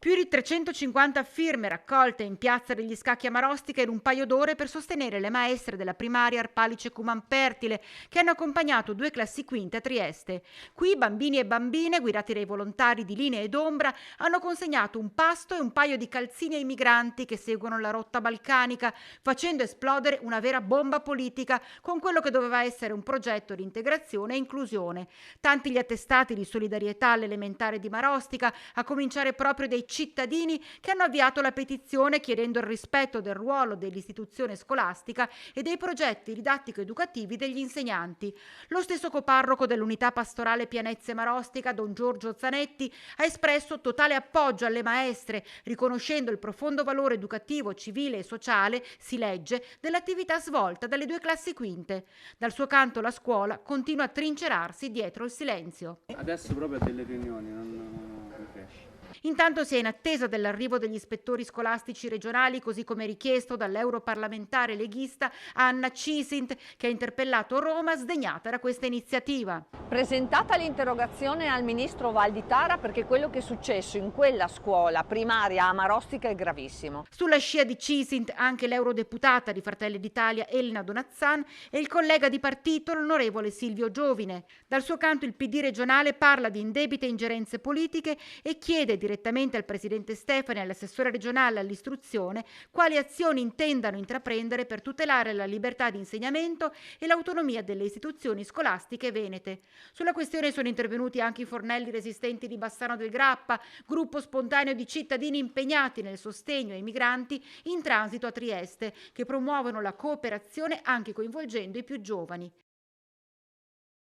Più di 350 firme raccolte in Piazza degli Scacchi a Marostica in un paio d'ore per sostenere le maestre della primaria Arpalice Cumanpertile che hanno accompagnato due classi quinte a Trieste. Qui bambini e bambine, guidati dai volontari di Linea ed Ombra, hanno consegnato un pasto e un paio di calzini ai migranti che seguono la rotta balcanica, facendo esplodere una vera bomba politica con quello che doveva essere un progetto di integrazione e inclusione. Tanti gli attestati di solidarietà all'elementare di Marostica, a cominciare proprio dai cittadini che hanno avviato la petizione chiedendo il rispetto del ruolo dell'istituzione scolastica e dei progetti didattico-educativi degli insegnanti. Lo stesso coparroco dell'unità pastorale Pianezze Marostica, don Giorgio Zanetti, ha espresso totale appoggio alle maestre, riconoscendo il profondo valore educativo, civile e sociale, si legge, dell'attività svolta dalle due classi quinte. Dal suo canto la scuola continua a trincerarsi dietro il silenzio. Adesso proprio a delle riunioni, non riesce. Intanto si è in attesa dell'arrivo degli ispettori scolastici regionali, così come richiesto dall'europarlamentare leghista Anna Cisint, che ha interpellato Roma sdegnata da questa iniziativa. Presentata l'interrogazione al ministro Valditara perché quello che è successo in quella scuola primaria a Marostica è gravissimo. Sulla scia di Cisint anche l'eurodeputata di Fratelli d'Italia Elena Donazzan e il collega di partito l'onorevole Silvio Giovine. Dal suo canto il PD regionale parla di indebite ingerenze politiche e chiede direttamente al presidente Stefani e all'assessore regionale all'istruzione quali azioni intendano intraprendere per tutelare la libertà di insegnamento e l'autonomia delle istituzioni scolastiche venete. Sulla questione sono intervenuti anche i fornelli resistenti di Bassano del Grappa, gruppo spontaneo di cittadini impegnati nel sostegno ai migranti in transito a Trieste, che promuovono la cooperazione anche coinvolgendo i più giovani.